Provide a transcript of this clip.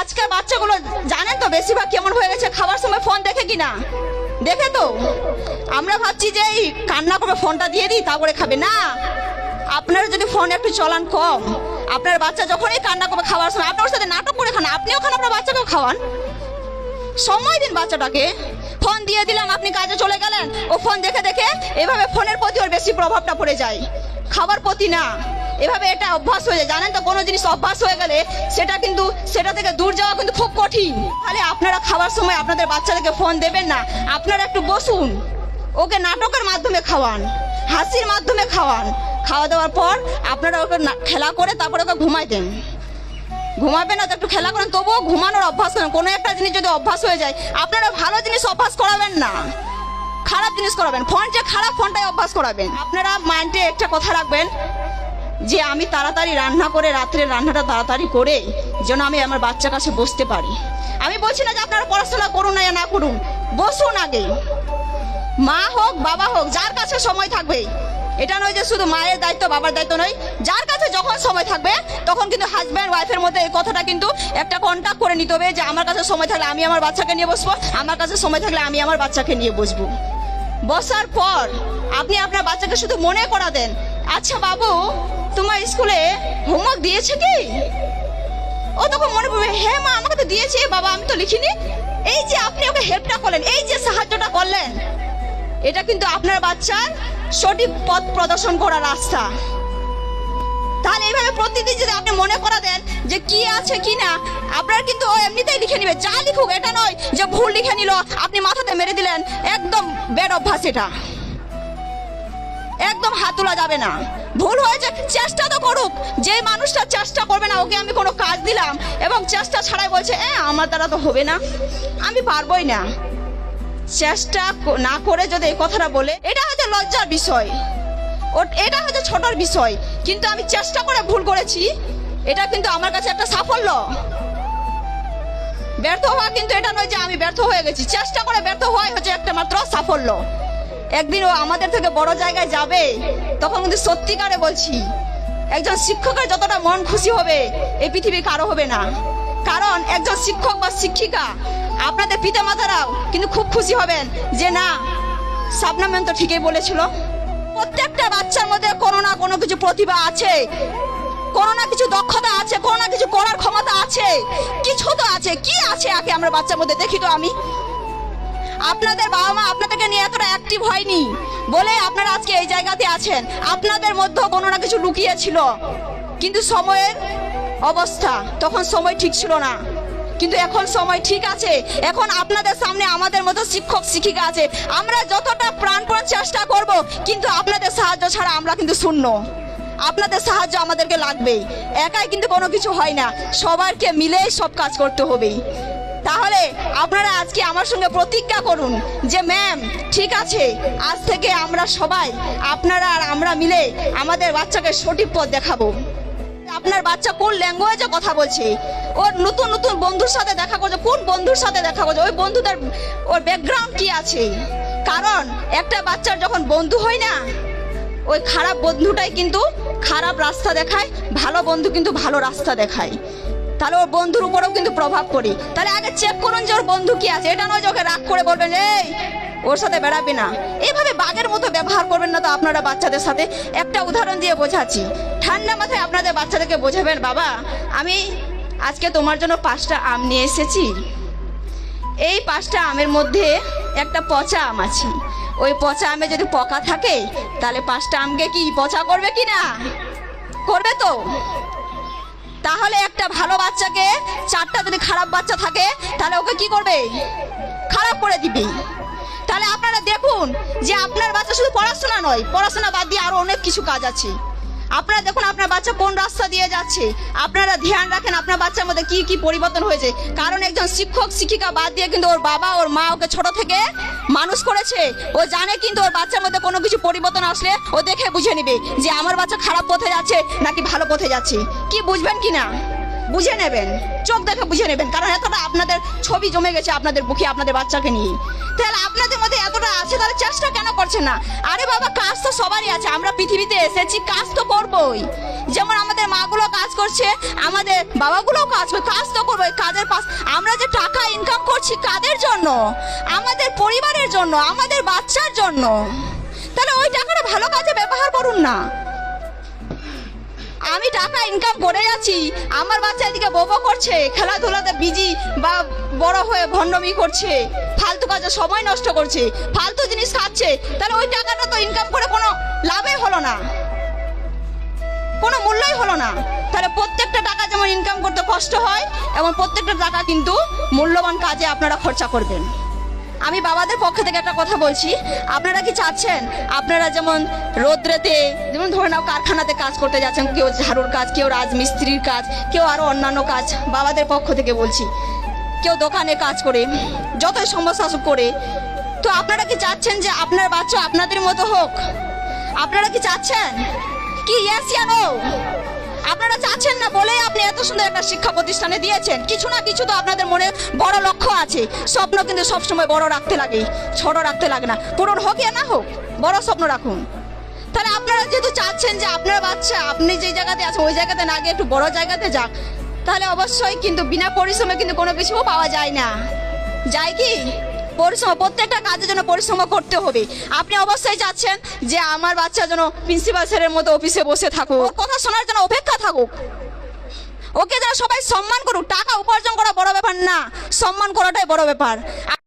আজকের বাচ্চাগুলো জানেন তো বেশিরভাগ কেমন হয়ে গেছে, খাবার সময় ফোন দেখে কিনা, দেখে তো আমরা ভাবছি যে এই কান্না করে ফোনটা দিয়ে দিই তারপরে খাবে না। আপনারা যদি ফোন একটু চলান কম, আপনার বাচ্চা যখনই কান্না করবে খাওয়ার সময় আপনার সাথে নাটক করে খান, আপনিও খান আপনার বাচ্চাকেও খাওয়ান, সময় দিন বাচ্চাটাকে। ফোন দিয়ে দিলাম, আপনি কাজে চলে গেলেন, ও ফোন দেখে দেখে এভাবে ফোনের প্রতি ওর বেশি প্রভাবটা পড়ে যায়, খাবার প্রতি না। এভাবে এটা অভ্যাস হয়ে যায়, জানেন তো কোনো জিনিস অভ্যাস হয়ে গেলে সেটা থেকে দূর যাওয়া কিন্তু খুব কঠিন। তাহলে আপনারা খাবার সময় আপনাদের বাচ্চাদেরকে ফোন দেবেন না, আপনারা একটু বসুন, ওকে নাটকের মাধ্যমে খাওয়ান, হাসির মাধ্যমে খাওয়ান। খাওয়া দাওয়ার পর আপনারা ওকে খেলা করে তারপরে ওকে ঘুমাই দেন। ঘুমাবেন না তো একটু খেলা করেন, তবুও ঘুমানোর অভ্যাস করেন। কোনো একটা জিনিস যদি অভ্যাস হয়ে যায়, আপনারা ভালো জিনিস অভ্যাস করাবেন না, খারাপ জিনিস করাবেন। ফোন যে খারাপ, ফোনটাই অভ্যাস করাবেন। আপনারা মাইন্ডে একটা কথা রাখবেন যে আমি তাড়াতাড়ি রান্না করে, রাত্রে রান্নাটা তাড়াতাড়ি করে যেন আমি আমার বাচ্চার কাছে বসতে পারি। আমি বলছি না যে আপনারা পড়াশোনা করুন না করুন, বসুন আগে। মা হোক বাবা হোক, যার কাছে সময় থাকবে, এটা নয় যে শুধু মায়ের দায়িত্ব বাবার দায়িত্ব নয়, যার কাছে যখন সময় থাকবে তখন কিন্তু হাজব্যান্ড ওয়াইফের মধ্যে এই কথাটা কিন্তু একটা কন্ট্যাক্ট করে নিতে হবে যে আমার কাছে সময় থাকলে আমি আমার বাচ্চাকে নিয়ে বসবো, আমার কাছে সময় থাকলে আমি আমার বাচ্চাকে নিয়ে বসবো। বসার পর আপনি আপনার বাচ্চাকে শুধু মনে করা দেন, আচ্ছা বাবু তোমার স্কুলে হোমওয়ার্ক দিয়েছে কি? ও তখন মনে পড়বে, হ্যাঁ মা আমাকে তো দিয়েছে, বাবা আমি তো লিখিনি। এই যে আপনি ওকে হেল্পটা করলেন, এই যে সাহায্যটা করলেন, এটা কিন্তু আপনার বাচ্চার সঠিক পথ প্রদর্শন করার রাস্তা। তাহলে এইভাবে প্রতিদিন যদি আপনি মনে করা দেন যে কি আছে কি না, আপনার কিন্তু ও এমনিতেই লিখে নিবে। যা লিখুক, এটা নয় যে ভুল লিখে নিল আপনি মাথাতে মেরে দিলেন, একদম ব্যাড অভ্যাস, এটা একদম হাত তোলা যাবে না। ভুল হয়েছে চেষ্টা তো করুক, যে মানুষটা চেষ্টা করবে না, ওকে আমি কোনো কাজ দিলাম এবং চেষ্টা ছাড়াই বলছে আমার দ্বারা তো হবে না, আমি পারবোই না, চেষ্টা না করে যদি এই কথাটা বলে, এটা হয়তো লজ্জার বিষয়, এটা হয়তো ছোটর বিষয়, কিন্তু আমি চেষ্টা করে ভুল করেছি, এটা কিন্তু আমার কাছে একটা সাফল্য। ব্যর্থ হওয়া কিন্তু এটা নয় যে আমি ব্যর্থ হয়ে গেছি, চেষ্টা করে ব্যর্থ হওয়াই হচ্ছে একটা মাত্র সাফল্য। একদিন ও আমাদের থেকে বড় জায়গায় যাবে, তখন কিন্তু সত্যিকারে বলছি, একজন শিক্ষকের যতটা মন খুশি হবে এই পৃথিবী কারো হবে না। কারণ একজন শিক্ষক বা শিক্ষিকা, আপনাদের পিতামাতারাও কিন্তু খুব খুশি হবেন যে না, শাবনাম ম্যাম তো ঠিকই বলেছিল। প্রত্যেকটা বাচ্চার মধ্যে কোনো না কোনো কিছু প্রতিভা আছে, কোনো না কিছু দক্ষতা আছে, কোনো না কিছু করার ক্ষমতা আছে, কিছু তো আছে। কি আছে আগে আমরা বাচ্চার মধ্যে দেখি তো। আমি আপনাদের বাবা মা আপনাদেরকে নিয়ে এতটা অ্যাক্টিভ হয়নি বলে আপনারা আজকে এই জায়গাতে আছেন। আপনাদের মধ্যে কোনো না কিছু লুকিয়ে ছিল, কিন্তু সময়ের অবস্থা, তখন সময় ঠিক ছিল না, কিন্তু এখন সময় ঠিক আছে। এখন আপনাদের সামনে আমাদের মতো শিক্ষক শিক্ষিকা আছে, আমরা যতটা প্রাণপণ চেষ্টা করব, কিন্তু আপনাদের সাহায্য ছাড়া আমরা কিন্তু শূন্য। আপনাদের সাহায্য আমাদেরকে লাগবে, একাই কিন্তু কোনো কিছু হয় না, সবাইকে মিলেই সব কাজ করতে হবে। তাহলে আপনারা আজকে আমার সঙ্গে প্রতিজ্ঞা করুন যে ম্যাম ঠিক আছে, আজ থেকে আমরা সবাই, আপনারা আর আমরা মিলে আমাদের বাচ্চাকে সঠিক পথ দেখাবো। আপনার বাচ্চা কোন ল্যাঙ্গুয়েজে কথা বলছে, ওর নতুন নতুন বন্ধুর সাথে দেখা করছে, কোন বন্ধুর সাথে দেখা করছে, ওই বন্ধুদের ওর ব্যাকগ্রাউন্ড কি আছে। কারণ একটা বাচ্চার যখন বন্ধু হয় না, ওই খারাপ বন্ধুটাই কিন্তু খারাপ রাস্তা দেখায়, ভালো বন্ধু কিন্তু ভালো রাস্তা দেখায়। তাহলে ওর বন্ধুর উপরেও কিন্তু প্রভাব পড়ে। তাহলে আগে চেক করুন যে ওর বন্ধু কি আছে, এটা নয় যে ওকে রাগ করে বলবেন এই ওর সাথে বেড়াবে না, এইভাবে বাঘের মতো ব্যবহার করবেন না তো আপনারা বাচ্চাদের সাথে। একটা উদাহরণ দিয়ে বোঝাচ্ছি, ঠান্ডা মাথায় আপনাদের বাচ্চাদেরকে বোঝাবেন, বাবা আমি আজকে তোমার জন্য 5টা আম নিয়ে এসেছি, এই 5টা আমের মধ্যে একটা পচা আম আছে, ওই পচা আমে যদি পোকা থাকে তাহলে 5টা আমকে কি পচা করবে কি না? করবে তো। তাহলে একটা ভালো বাচ্চাকে 4টা যদি খারাপ বাচ্চা থাকে তাহলে ওকে কি করবে? খারাপ করে দিবে। তাহলে আপনারা দেখুন যে আপনার বাচ্চা শুধু পড়াশোনা নয়, পড়াশোনা বাদ দিয়ে আরো অনেক কিছু কাজ আছে। আপনারা দেখুন আপনার বাচ্চা কোন রাস্তা দিয়ে যাচ্ছে, আপনারা ধ্যান রাখেন আপনার বাচ্চার মধ্যে কি কি পরিবর্তন হয়েছে। কারণ একজন শিক্ষক শিক্ষিকা বাদ দিয়ে কিন্তু ওর বাবা ওর মা ওকে ছোট থেকে মানুষ করেছে, ও জানে কিন্তু ওর বাচ্চার মধ্যে কোনো কিছু পরিবর্তন আসলে ও দেখে বুঝে নিবে যে আমার বাচ্চা খারাপ পথে যাচ্ছে নাকি ভালো পথে যাচ্ছে। কি বুঝবেন কি না? বুঝে নেবেন, চোখ দেখে বুঝে নেবেন, কারণ এতটা আপনাদের ছবি জমে গেছে আপনাদের বুকে আপনাদের বাচ্চাকে নিয়ে। তাহলে আপনাদের মধ্যে এতটা আছে, তাহলে চেষ্টা কেন করছেন না? আরে বাবা, কাজ তো সবারই আছে, আমরা পৃথিবীতে এসেছি, কাজ তো করবোই। যেমন আমাদের মাগুলো কাজ করছে, আমাদের বাবাগুলোও কাজ করে, কাজ তো করবোই। কাজের পাশ আমরা যে টাকা ইনকাম করছি কাদের জন্য? আমাদের পরিবারের জন্য, আমাদের বাচ্চার জন্য। তাহলে ওই টাকাটা ভালো কাজে ব্যবহার করুন না। আমি টাকা ইনকাম করে যাচ্ছি, আমার বাচ্চা এদিকে বোবো করছে, খেলাধুলাতে বিজি বা বড় হয়ে ভণ্ডমি করছে, ফালতু কাজে সময় নষ্ট করছে, ফালতু জিনিস খাচ্ছে, তাহলে ওই টাকাটা তো ইনকাম করে কোনো লাভই হলো না, কোনো মূল্যই হলো না। তাহলে প্রত্যেকটা টাকা যেমন ইনকাম করতে কষ্ট হয়, এবং প্রত্যেকটা টাকা কিন্তু মূল্যবান কাজে আপনারা খরচা করবেন। আমি বাবাদের পক্ষ থেকে একটা কথা বলছি, আপনারা কি চাচ্ছেন আপনারা যেমন রোদ্রেতে, যেমন ধরে নাও কারখানাতে কাজ করতে যাচ্ছেন, কেউ ঝাড়ুর কাজ, কেউ রাজমিস্ত্রির কাজ, কেউ আরও অন্যান্য কাজ, বাবাদের পক্ষ থেকে বলছি, কেউ দোকানে কাজ করে, যতই সমস্যা করে, তো আপনারা কি চাচ্ছেন যে আপনার বাচ্চা আপনাদের মতো হোক? আপনারা কি চাচ্ছেন? কি ইয়েস ইয়া নো? আপনারা চাচ্ছেন না বলেই আপনি এত সুন্দর একটা শিক্ষা প্রতিষ্ঠানে দিয়েছেন। কিছু না কিছু তো আপনাদের মনে বড় লক্ষ্য আছে, স্বপ্ন কিন্তু সবসময় বড় রাখতে লাগে, ছোট রাখতে লাগে না। পূরণ হোক ইয়া না হোক, বড় স্বপ্ন রাখুন। তাহলে আপনারা যেহেতু চাচ্ছেন যে আপনার বাচ্চা আপনি যে জায়গাতে আছেন ওই জায়গাতে না গিয়ে একটু বড় জায়গাতে যাক, তাহলে অবশ্যই কিন্তু বিনা পরিশ্রমে কিন্তু কোনো কিছুও পাওয়া যায় না। যায় কি? পরিশ্রম, প্রত্যেকটা কাজের জন্য পরিশ্রম করতে হবে। আপনি অবশ্যই চাচ্ছেন যে আমার বাচ্চা যেন প্রিন্সিপাল স্যারের মতো অফিসে বসে থাকুক, ওর কথা শোনার জন্য অপেক্ষা থাকুক, ওকে যেন সবাই সম্মান করুক। টাকা উপার্জন করা বড় ব্যাপার না, সম্মান করাটাই বড় ব্যাপার।